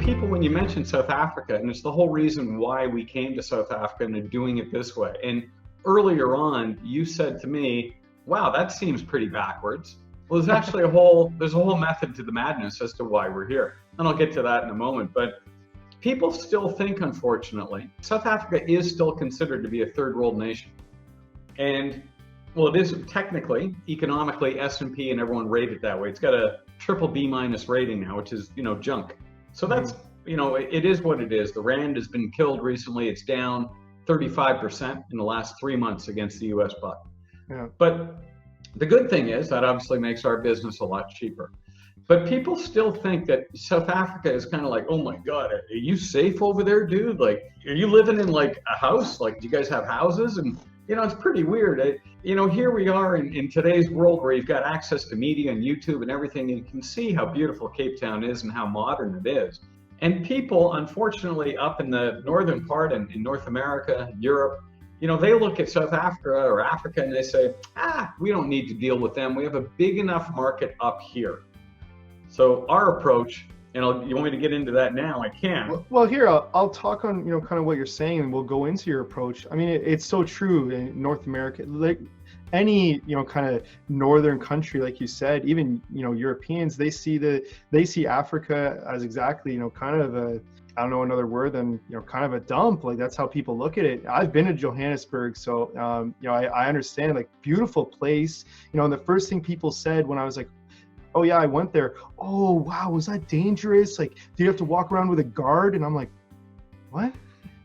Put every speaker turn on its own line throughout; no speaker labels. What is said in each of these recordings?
People, when you mention South Africa, and it's the whole reason why we came to South Africa and are doing it this way. And earlier on, you said to me, wow, that seems pretty backwards. Well, there's actually there's a whole method to the madness as to why we're here. And I'll get to that in a moment. But people still think, unfortunately, South Africa is still considered to be a third world nation. And well, it is technically, economically, S&P and everyone rate it that way. It's got a triple B minus rating now, which is, junk. So that's, it is what it is. The Rand has been killed recently. It's down 35% in the last 3 months against the US buck.
Yeah.
But the good thing is that obviously makes our business a lot cheaper. But people still think that South Africa is kind of like, oh my God, are you safe over there, dude? Like, are you living in like a house? Like, do you guys have houses? And, it's pretty weird. Here we are in today's world where you've got access to media and YouTube and everything, and you can see how beautiful Cape Town is and how modern it is. And people, unfortunately, up in the northern part in North America, Europe, they look at South Africa or Africa and they say, we don't need to deal with them. We have a big enough market up here. So our approach, and you want me to get into that now? I can.
Well, here, I'll talk on, kind of what you're saying, and we'll go into your approach. I mean, it's so true in North America, like any, kind of northern country, like you said, even, Europeans, they see Africa as exactly, kind of I don't know another word than, kind of a dump. Like, that's how people look at it. I've been to Johannesburg, so, I understand, like, beautiful place, and the first thing people said when I was like, oh yeah, I went there. Oh wow, was that dangerous? Like, do you have to walk around with a guard? And I'm like, what?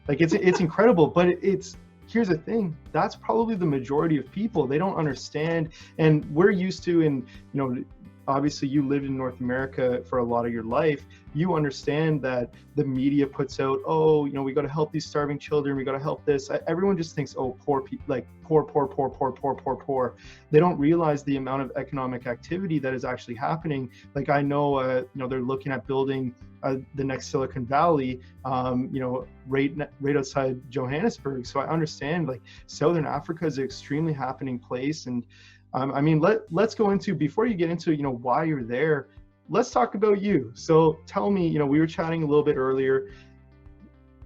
Like, it's incredible, but here's the thing. That's probably the majority of people. They don't understand, and we're used to, and obviously you lived in North America for a lot of your life. You understand that the media puts out, oh, we got to help these starving children. We got to help this. Everyone just thinks, oh, poor people, like poor. They don't realize the amount of economic activity that is actually happening. Like, I know, they're looking at building the next Silicon Valley, right outside Johannesburg. So I understand, like, Southern Africa is an extremely happening place. And let's go into, before you get into, why you're there, let's talk about you. So tell me, we were chatting a little bit earlier,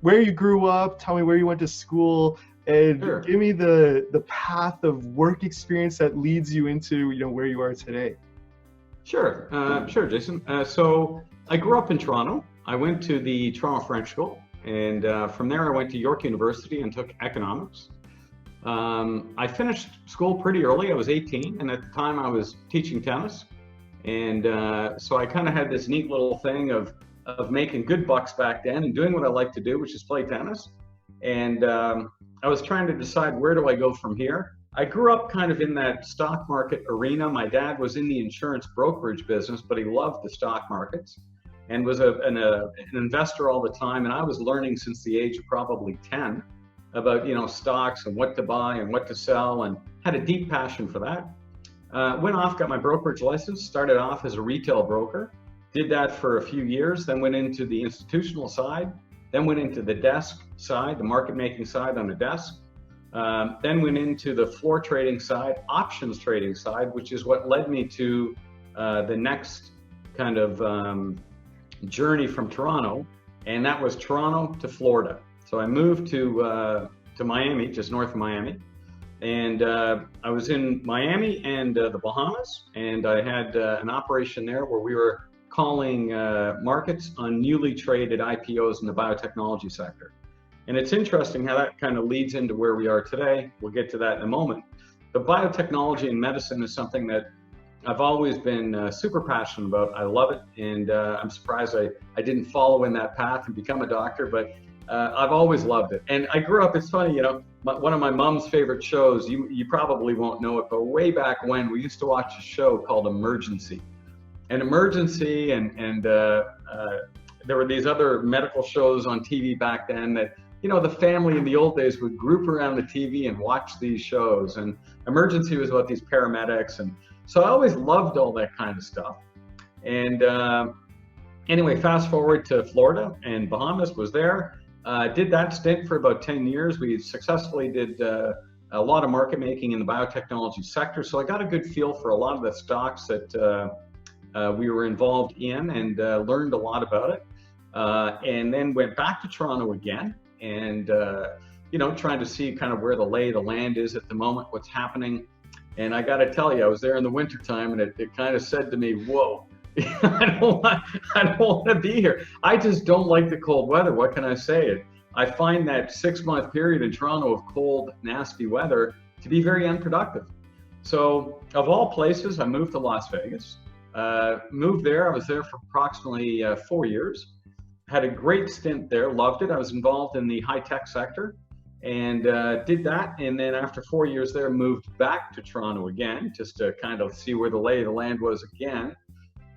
where you grew up, tell me where you went to school, and
Sure.
Give me the path of work experience that leads you into, where you are today.
Sure, Jason. So I grew up in Toronto. I went to the Toronto French School, and from there I went to York University and took economics. I finished school pretty early. I was 18, and at the time I was teaching tennis. And so I kind of had this neat little thing of making good bucks back then and doing what I like to do, which is play tennis. And I was trying to decide, where do I go from here? I grew up kind of in that stock market arena. My dad was in the insurance brokerage business, but he loved the stock markets and was an investor all the time. And I was learning since the age of probably 10 about, stocks and what to buy and what to sell, and had a deep passion for that. Went off, got my brokerage license, started off as a retail broker, did that for a few years, then went into the institutional side, then went into the desk side, the market making side on the desk, then went into the floor trading side, options trading side, which is what led me to the next kind of journey from Toronto, and that was Toronto to Florida. So I moved to Miami, just north of Miami, and I was in Miami and the Bahamas, and I had an operation there where we were calling markets on newly traded IPOs in the biotechnology sector. And it's interesting how that kind of leads into where we are today. We'll get to that in a moment. But biotechnology and medicine is something that I've always been super passionate about. I love it, and I'm surprised I didn't follow in that path and become a doctor, but I've always loved it. And I grew up, it's funny, one of my mom's favorite shows, you probably won't know it, but way back when, we used to watch a show called Emergency. And Emergency and there were these other medical shows on TV back then that, the family in the old days would group around the TV and watch these shows. And Emergency was about these paramedics. And so I always loved all that kind of stuff. And anyway, fast forward to Florida, and Bahamas was there. Did that stint for about 10 years. We successfully did a lot of market making in the biotechnology sector. So I got a good feel for a lot of the stocks that we were involved in, and learned a lot about it. and then went back to Toronto again, and trying to see kind of where the lay of the land is at the moment, what's happening. And I got to tell you, I was there in the wintertime, and it kind of said to me, whoa, I don't want to be here. I just don't like the cold weather. What can I say? I find that 6-month period in Toronto of cold, nasty weather to be very unproductive. So of all places, I moved to Las Vegas. Moved there. I was there for approximately 4 years. Had a great stint there. Loved it. I was involved in the high-tech sector and did that. And then after 4 years there, moved back to Toronto again, just to kind of see where the lay of the land was again.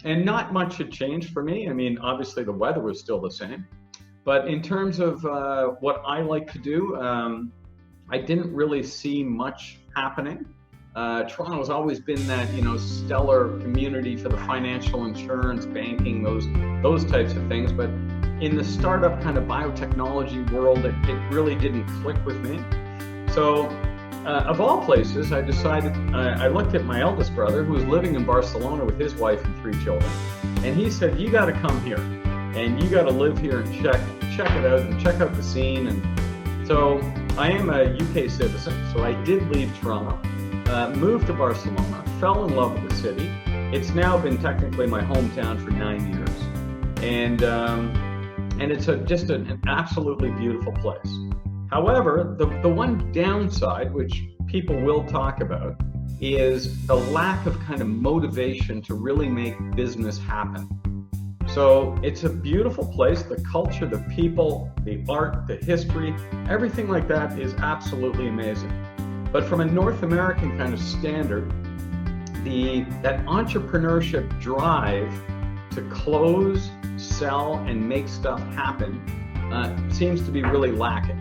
And not much had changed for me. I mean, obviously the weather was still the same. But in terms of what I like to do, I didn't really see much happening. Toronto's always been that, stellar community for the financial, insurance, banking, those types of things. But in the startup kind of biotechnology world, it really didn't click with me. So of all places, I decided, I looked at my eldest brother who was living in Barcelona with his wife and 3 children. And he said, you got to come here and you got to live here and check it out and check out the scene. And so I am a UK citizen. So I did leave Toronto, moved to Barcelona, fell in love with the city. It's now been technically my hometown for 9 years. And it's just an absolutely beautiful place. However, the one downside, which people will talk about, is the lack of kind of motivation to really make business happen. So it's a beautiful place. The culture, the people, the art, the history, everything like that is absolutely amazing. But from a North American kind of standard, that entrepreneurship drive to close, sell, and make stuff happen seems to be really lacking.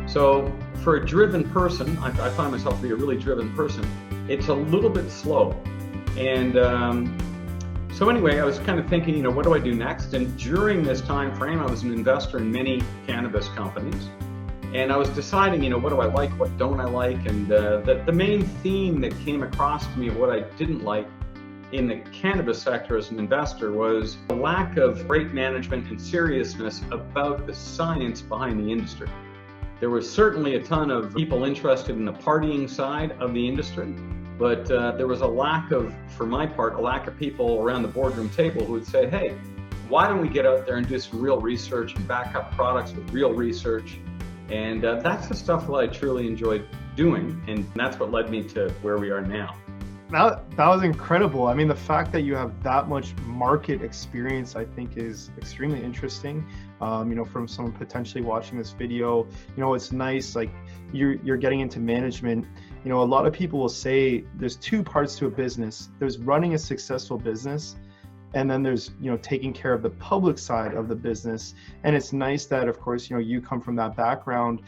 So for a driven person, I find myself to be a really driven person, it's a little bit slow. And so anyway, I was kind of thinking, what do I do next? And during this time frame, I was an investor in many cannabis companies. And I was deciding, what do I like, what don't I like? And the main theme that came across to me of what I didn't like in the cannabis sector as an investor was a lack of great management and seriousness about the science behind the industry. There was certainly a ton of people interested in the partying side of the industry, but there was for my part, a lack of people around the boardroom table who would say, hey, why don't we get out there and do some real research and back up products with real research? And that's the stuff that I truly enjoyed doing, and that's what led me to where we are now.
That was incredible. I mean, the fact that you have that much market experience, I think, is extremely interesting. From someone potentially watching this video, it's nice, like you're getting into management. A lot of people will say there's 2 parts to a business. There's running a successful business, and then there's, taking care of the public side of the business. And it's nice that, of course, you come from that background.